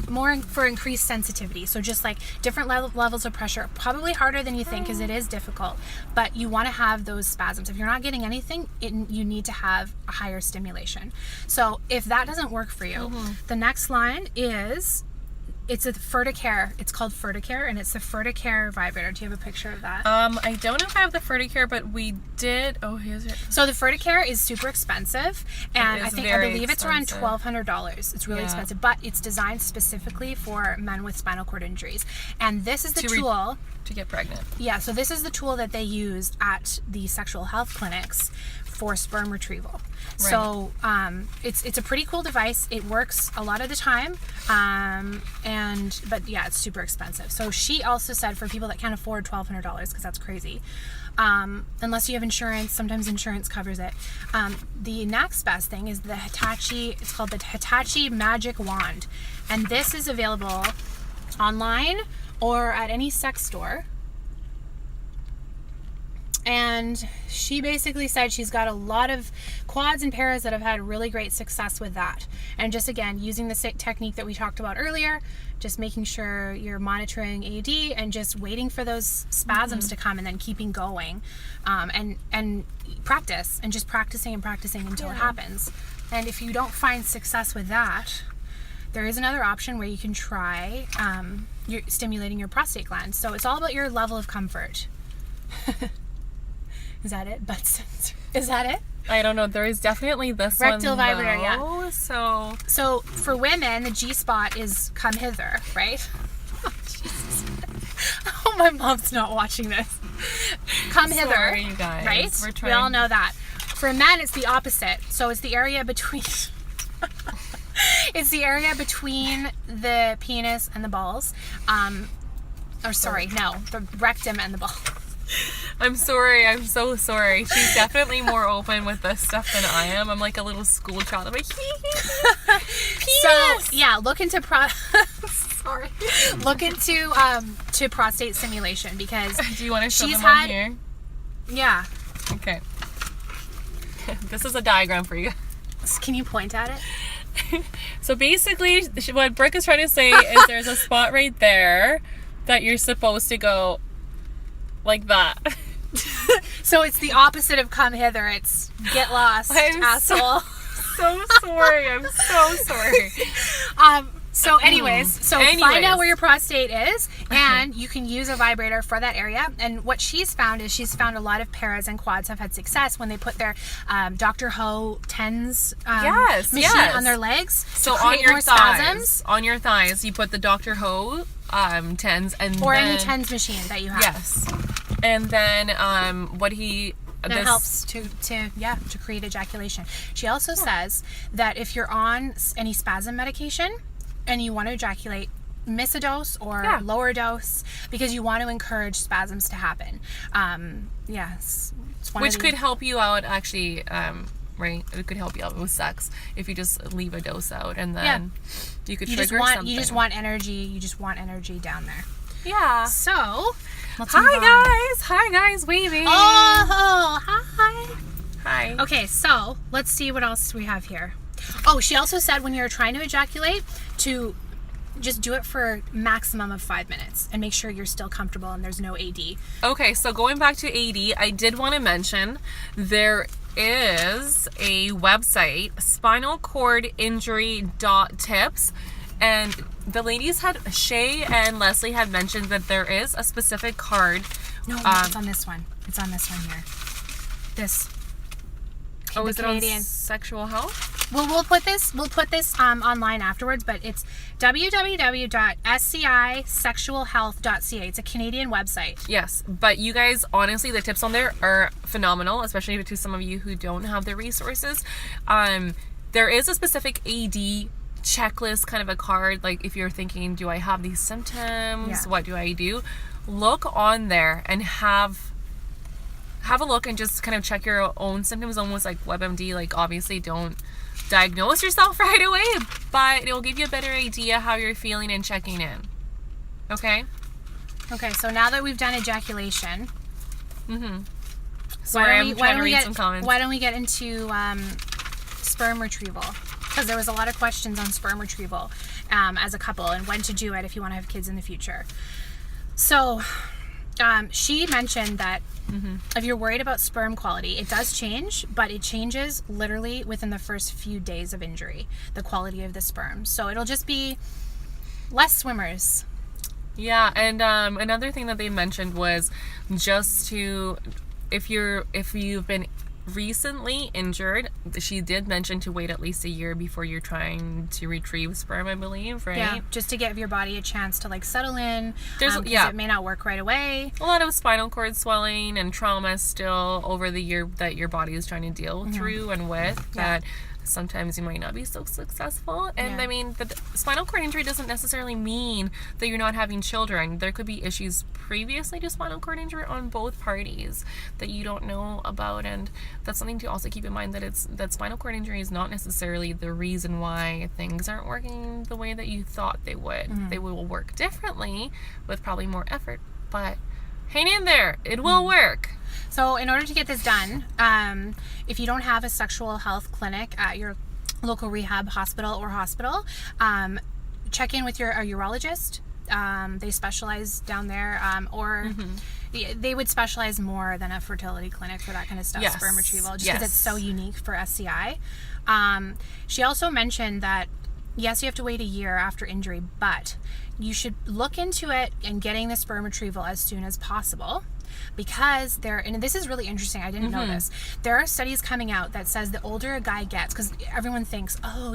More for increased sensitivity. So just like different levels of pressure, probably harder than you think because it is difficult, but you want to have those spasms. If you're not getting anything, you need to have a higher stimulation. So if that doesn't work for you, the next line is, it's a Ferticare. It's called Ferticare, and it's the Ferticare vibrator. Do you have a picture of that? I don't know if I have the Ferticare, but we did. Oh, here's it. So the Ferticare is super expensive, and I believe it's around $1,200. It's really expensive, but it's designed specifically for men with spinal cord injuries. And this is the tool to get pregnant. Yeah, so this is the tool that they used at the sexual health clinics for sperm retrieval. Right. So it's a pretty cool device. It works a lot of the time, but it's super expensive. So she also said for people that can't afford $1,200, because that's crazy, unless you have insurance, sometimes insurance covers it. The next best thing is the Hitachi. It's called the Hitachi Magic Wand, and this is available online or at any sex store. And she basically said she's got a lot of quads and paras that have had really great success with that. And just again, using the technique that we talked about earlier, just making sure you're monitoring AD and just waiting for those spasms to come and then keeping going. And practice, and just practicing until it happens. And if you don't find success with that, there is another option where you can try you're stimulating your prostate gland. So it's all about your level of comfort. Is that it? Butt sensor. Is that it? I don't know. There is definitely this rectal one, vibrator, though. So for women, the G spot is come hither, right? Oh, Jesus. Oh, my mom's not watching this. Come hither, sorry, you guys. Right? We all know that. For men, it's the opposite. So it's the area between. It's the area between the penis and the balls. The rectum and the balls. I'm sorry. I'm so sorry. She's definitely more open with this stuff than I am. I'm like a little school child. I'm like, look into look into to prostate stimulation, because do you want to show them on here? Yeah. Okay. This is a diagram for you. Can you point at it? So basically, what Brooke is trying to say is there's a spot right there that you're supposed to go like that. So it's the opposite of come hither. It's get lost, asshole. So sorry. I'm so sorry. Anyways, find out where your prostate is, and you can use a vibrator for that area. And what she's found a lot of paras and quads have had success when they put their Dr. Ho TENS machine on their legs. So on your thighs, you put the Dr. Ho TENS or any TENS machine that you have. Yes, and then that helps to create ejaculation. She also says that if you're on any spasm medication and you want to ejaculate, miss a dose or lower dose, because you want to encourage spasms to happen. Which could help you out actually, right? It could help you out with sex if you just leave a dose out, and then you could trigger something. You just want energy. You just want energy down there. Yeah. So, let's move on. Hi guys, waving. Oh, hi. Hi. Okay, so let's see what else we have here. Oh, she also said when you're trying to ejaculate to just do it for maximum of 5 minutes and make sure you're still comfortable and there's no AD. Okay, so going back to AD, I did want to mention there is a website, spinalcordinjury.tips, and the ladies Shay and Leslie had mentioned that there is a specific card. No, it's on this one. It's on this one here. This. Oh, is Canadian. it on sexual health? Well, we'll put this online afterwards, but it's www.scisexualhealth.ca. It's a Canadian website. Yes, but you guys, honestly, the tips on there are phenomenal, especially to some of you who don't have the resources. There is a specific AD checklist, kind of a card, like if you're thinking, do I have these symptoms? Yeah. What do I do? Look on there and have a look and just kind of check your own symptoms, almost like WebMD. Like, obviously don't diagnose yourself right away, but it'll give you a better idea how you're feeling and checking in. Okay? Okay, so now that we've done ejaculation, Sorry, I'm trying to read some comments. why don't we get into sperm retrieval? Because there was a lot of questions on sperm retrieval as a couple and when to do it if you want to have kids in the future. So she mentioned that if you're worried about sperm quality, it does change, but it changes literally within the first few days of injury, the quality of the sperm. So it'll just be less swimmers. Yeah, and another thing that they mentioned was just to, if you've been recently injured, she did mention to wait at least a year before you're trying to retrieve sperm, I believe, right? Yeah, just to give your body a chance to like settle in. There's It may not work right away. a lot of spinal cord swelling and trauma still over the year that your body is trying to deal through and with, that sometimes you might not be so successful. And I mean, the spinal cord injury doesn't necessarily mean that you're not having children. There could be issues previously to spinal cord injury on both parties that you don't know about, and that's something to also keep in mind, that spinal cord injury is not necessarily the reason why things aren't working the way that you thought they would. They will work differently with probably more effort, but hang in there, it will work. So in order to get this done, if you don't have a sexual health clinic at your local rehab hospital, check in with your urologist. They specialize down there, or they would specialize more than a fertility clinic for that kind of stuff, sperm retrieval, just because it's so unique for SCI. She also mentioned that, yes, you have to wait a year after injury, but you should look into it and getting the sperm retrieval as soon as possible. Because and this is really interesting, I didn't know this, there are studies coming out that says the older a guy gets, because everyone thinks, oh,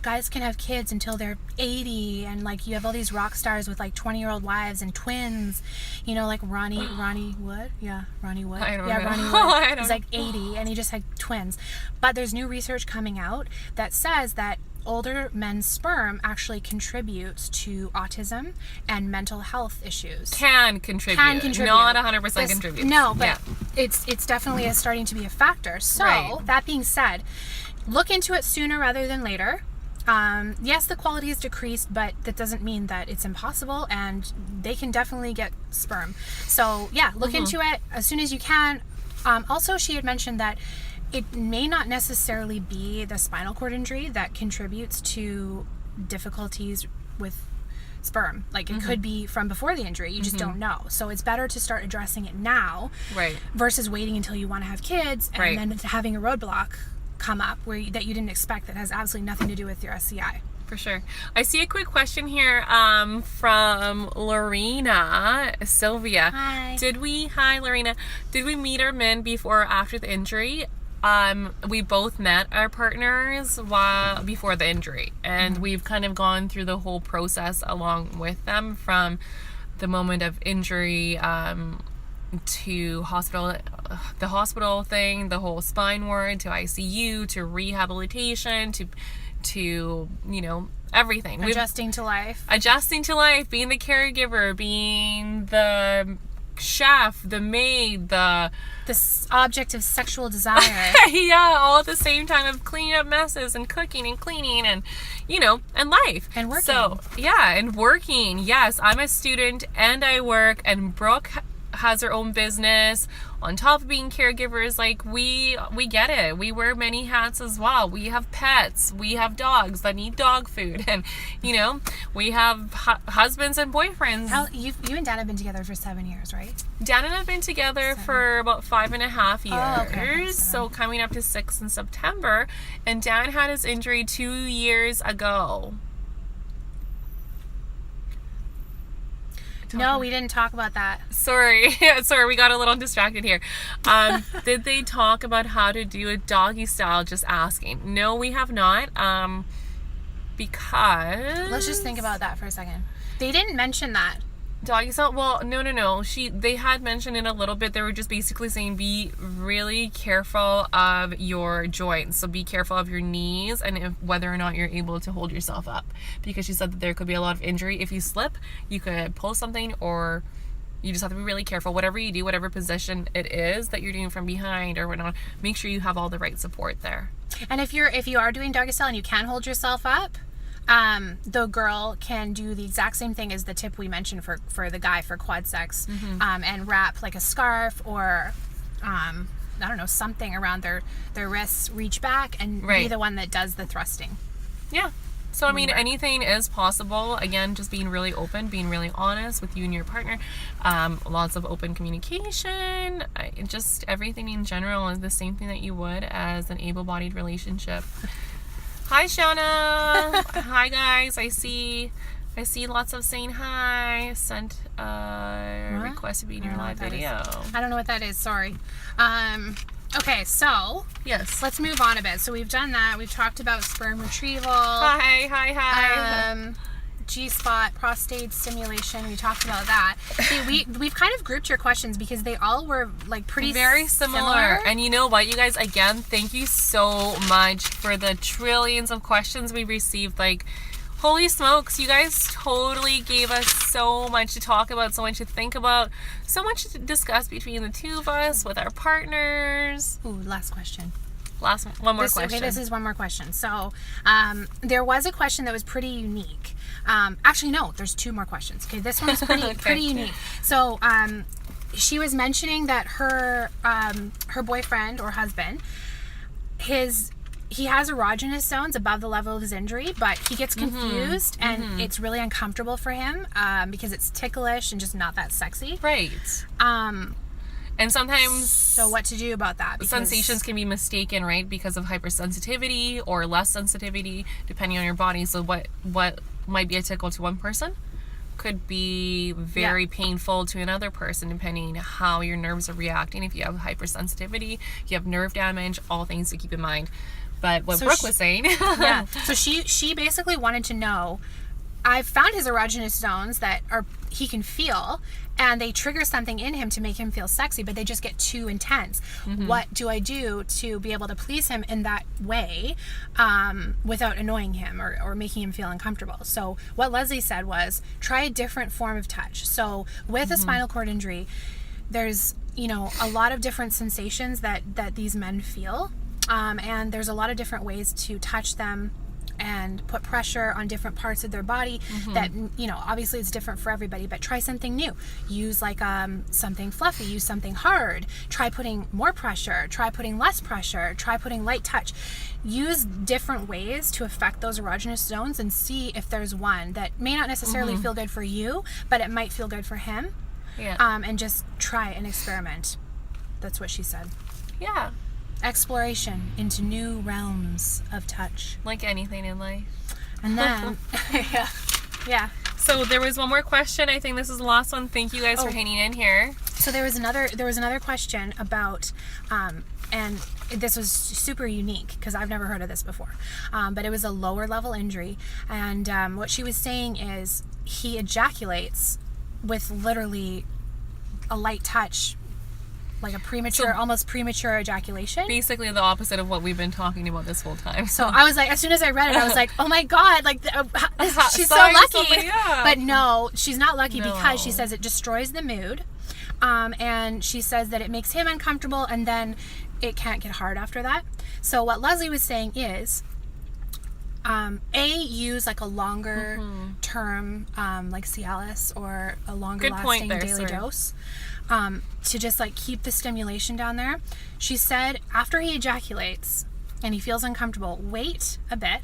guys can have kids until they're 80, and like you have all these rock stars with like 20-year-old wives and twins, like Ronnie Wood. Ronnie Wood. I don't know. Ronnie Wood. He's like 80 and he just had twins. But there's new research coming out that says that older men's sperm actually contributes to autism and mental health issues. Can contribute. Not 100% contribute. No, but it's definitely starting to be a factor. So, that being said, look into it sooner rather than later. Yes, the quality is decreased, but that doesn't mean that it's impossible, and they can definitely get sperm. So, look into it as soon as you can. Also, she had mentioned that it may not necessarily be the spinal cord injury that contributes to difficulties with sperm. Like, it could be from before the injury. You just don't know. So it's better to start addressing it now, versus waiting until you want to have kids and then having a roadblock come up that you didn't expect, that has absolutely nothing to do with your SCI. For sure. I see a quick question here from Lorena Sylvia. Hi. Hi, Lorena. Did we meet our men before or after the injury? We both met our partners before the injury, and we've kind of gone through the whole process along with them, from the moment of injury to the hospital thing, the whole spine ward, to ICU, to rehabilitation, to everything. Adjusting to life, being the caregiver, being the chef, the maid, the object of sexual desire. yeah, all at the same time of cleaning up messes and cooking and cleaning and, you know, and life. And working. So, yeah, and working. Yes, I'm a student and I work, and Brooke has her own business on top of being caregivers. Like, we get it. We wear many hats as well. We have pets. We have dogs that need dog food, and, you know, we have husbands and boyfriends. You and Dan have been together for 7 years, right? Dan and I have been together for about 5.5 years. Oh, okay. So coming up to 6 in September. And Dan had his injury 2 years ago. No, we didn't talk about that. Sorry, we got a little distracted here. Did they talk about how to do a doggy style? Just asking. No, we have not. Because Let's just think about that for a second. They didn't mention that. Doggy style? Well, no. They had mentioned it a little bit. They were just basically saying be really careful of your joints. So be careful of your knees and whether or not you're able to hold yourself up. Because she said that there could be a lot of injury. If you slip, you could pull something, or you just have to be really careful. Whatever you do, whatever position it is that you're doing from behind or whatnot, make sure you have all the right support there. And if you are doing doggy style and you can hold yourself up, the girl can do the exact same thing as the tip we mentioned for the guy for quad sex, and wrap like a scarf or I don't know, something around their wrists, reach back and be the one that does the thrusting. Yeah. So I mean, anything is possible. Again, just being really open, being really honest with you and your partner. Lots of open communication. Just everything in general is the same thing that you would as an able-bodied relationship. Hi, Shauna. Hi, guys. I see lots of saying hi. Sent a request to be in your live video. I don't know what that is. Sorry. Okay, so yes, let's move on a bit. So we've done that. We've talked about sperm retrieval. Hi. G-spot, prostate stimulation. We talked about that. See, we've kind of grouped your questions because they all were like pretty very similar. And you know what, you guys, again, thank you so much for the trillions of questions we received. Like, holy smokes, you guys totally gave us so much to talk about, so much to think about, so much to discuss between the two of us with our partners. Ooh, last question. One more question. Okay, this is one more question. So, there was a question that was pretty unique. Actually, no, there's 2 more questions. Okay, this one's pretty unique. So, she was mentioning that her boyfriend or husband, he has erogenous zones above the level of his injury, but he gets confused and it's really uncomfortable for him because it's ticklish and just not that sexy. Right. And sometimes... So what to do about that? Because sensations can be mistaken, right? Because of hypersensitivity or less sensitivity, depending on your body. So what might be a tickle to one person could be very painful to another person, depending how your nerves are reacting. If you have hypersensitivity, if you have nerve damage, all things to keep in mind. But what Brooke was saying... So she basically wanted to know, I've found his erogenous zones that he can feel, and they trigger something in him to make him feel sexy, but they just get too intense. What do I do to be able to please him in that way without annoying him or making him feel uncomfortable? So what Leslie said was, try a different form of touch. So with a spinal cord injury, there's, you know, a lot of different sensations that these men feel, and there's a lot of different ways to touch them and put pressure on different parts of their body that, you know, obviously it's different for everybody, but try something new. Use like something fluffy, use something hard, try putting more pressure, try putting less pressure, try putting light touch. Use different ways to affect those erogenous zones and see if there's one that may not necessarily feel good for you, but it might feel good for him. And just try and experiment. That's what she said. Yeah. Exploration into new realms of touch, like anything in life. And then yeah. So there was one more question. I think this is the last one. Thank you guys for hanging in here. So there was another question about and this was super unique because I've never heard of this before, but it was a lower level injury, and what she was saying is he ejaculates with literally a light touch, like a almost premature ejaculation. Basically the opposite of what we've been talking about this whole time. So I was like, as soon as I read it, I was like, oh my God, like she's so lucky. But no, she's not lucky because she says it destroys the mood. And she says that it makes him uncomfortable, and then it can't get hard after that. So what Leslie was saying is, use like a longer term, like Cialis, or a longer lasting daily dose, to just like keep the stimulation down there. She said after he ejaculates and he feels uncomfortable, wait a bit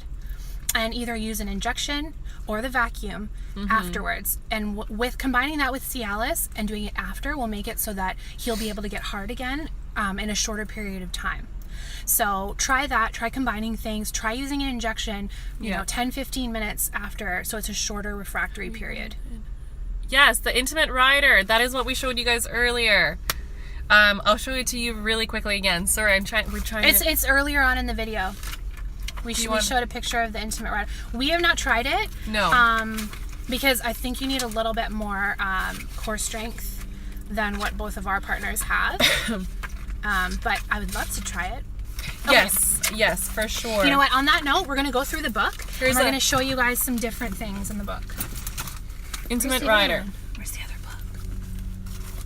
and either use an injection or the vacuum afterwards. And with combining that with Cialis and doing it after will make it so that he'll be able to get hard again in a shorter period of time. So try that, try combining things, try using an injection, you know, 10-15 minutes after, so it's a shorter refractory period. Yes, the intimate rider. That is what we showed you guys earlier. I'll show it to you really quickly again. Sorry, we're trying It's earlier on in the video. We showed a picture of the intimate rider. We have not tried it. No. Because I think you need a little bit more core strength than what both of our partners have. But I would love to try it. Okay. Yes, for sure. You know what? On that note, we're going to go through the book. We're going to show you guys some different things in the book. Intimate rider. Where's the other book?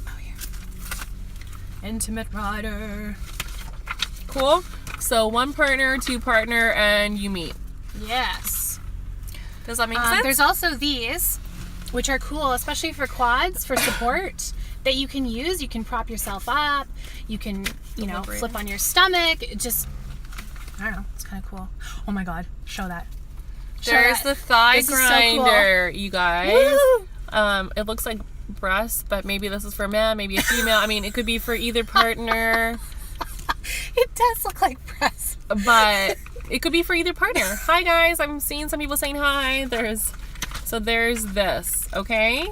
Oh, here. Intimate rider. Cool. So 1 partner, 2 partner, and you meet. Yes. Does that make sense? There's also these, which are cool, especially for quads, for support, that you can use. You can prop yourself up. You can, flip on your stomach. It just, I don't know. It's kind of cool. Oh my God. Show that. There's the thigh grinder, so cool. You guys. Woo! It looks like breasts, but maybe this is for a man, maybe a female. I mean, it could be for either partner. It does look like breasts. But it could be for either partner. Hi guys, I'm seeing some people saying hi. There's this, okay?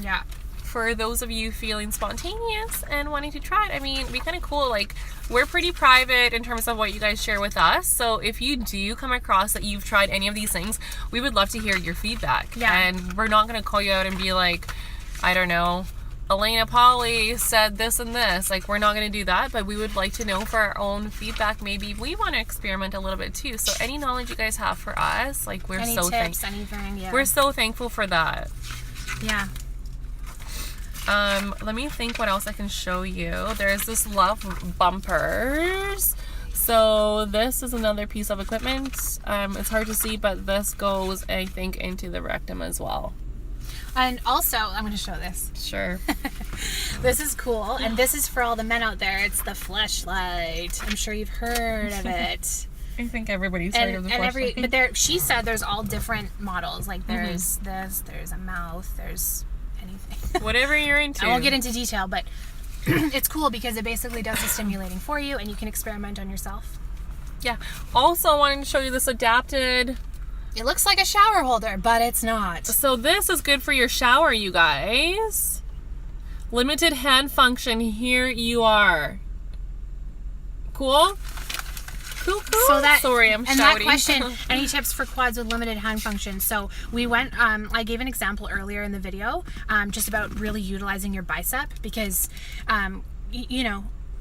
Yeah. For those of you feeling spontaneous and wanting to try it, I mean, it'd be kind of cool. Like, we're pretty private in terms of what you guys share with us. So if you do come across that you've tried any of these things, we would love to hear your feedback. Yeah. And we're not going to call you out and be like, I don't know, Elena Polly said this and this. Like, we're not going to do that, but we would like to know for our own feedback. Maybe we want to experiment a little bit too. So any knowledge you guys have for us, like, we're any so tips, anything, yeah. We're so thankful for that. Yeah. Let me think what else I can show you. There's this love bumpers. So this is another piece of equipment. It's hard to see, but this goes, I think, into the rectum as well. And also, I'm going to show this. Sure. This is cool, and this is for all the men out there. It's the fleshlight. I'm sure you've heard of it. I think everybody's heard of the fleshlight. But she said there's all different models. Like there's this, there's a mouth, there's anything. Whatever you're into. I won't get into detail, but it's cool because it basically does the stimulating for you, and you can experiment on yourself. Yeah. Also, I wanted to show you this adapted. It looks like a shower holder, but it's not. So this is good for your shower, you guys. Limited hand function. Here you are. Cool? Cool. So that, sorry, I'm and shouting. that question, any tips for quads with limited hand function? So we went, I gave an example earlier in the video, just about really utilizing your bicep because,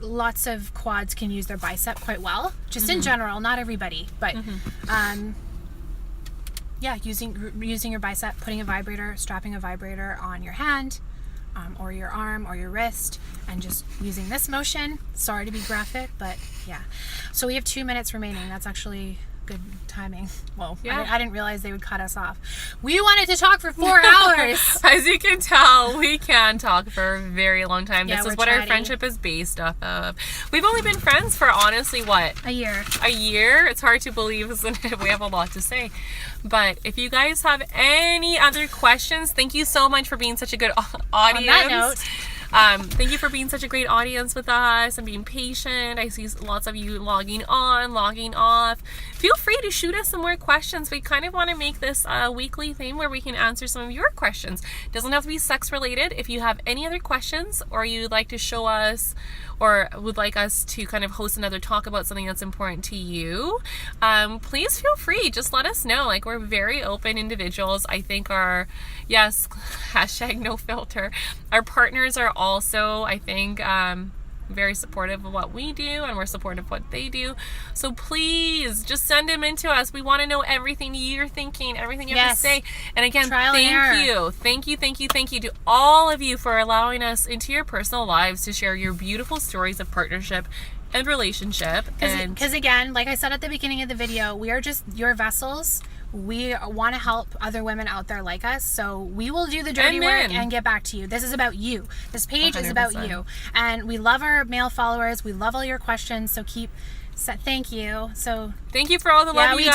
lots of quads can use their bicep quite well, just in general, not everybody, but, yeah, using your bicep, putting a vibrator, strapping a vibrator on your hand, or your arm or your wrist, and just using this motion. Sorry to be graphic, but yeah. So we have 2 minutes remaining. That's actually good timing. Well, yeah. I didn't realize they would cut us off. We wanted to talk for 4 hours. As you can tell, we can talk for a very long time. Yeah, this is what our friendship is based off of. We've only been friends for honestly, what? A year. A year? It's hard to believe, isn't it? We have a lot to say. But if you guys have any other questions, thank you so much for being such a good audience. On that note, thank you for being such a great audience with us and being patient. I see lots of you logging on, logging off. Feel free to shoot us some more questions. We kind of want to make this a weekly thing where we can answer some of your questions. It doesn't have to be sex related. If you have any other questions or you'd like to show us or would like us to kind of host another talk about something that's important to you, please feel free. Just let us know. Like, we're very open individuals. I think hashtag no filter. Our partners are also, I think, very supportive of what we do, and we're supportive of what they do. So please just send them into us. We want to know everything you're thinking, everything you have to say. And again, thank you to all of you for allowing us into your personal lives to share your beautiful stories of partnership and relationship. Because again, like I said at the beginning of the video, we are just your vessels. We want to help other women out there like us, so we will do the dirty work and get back to you. This is about you. This page 100%. Is about you, and we love our male followers. We love all your questions, so thank you. So thank you for all the love you guys.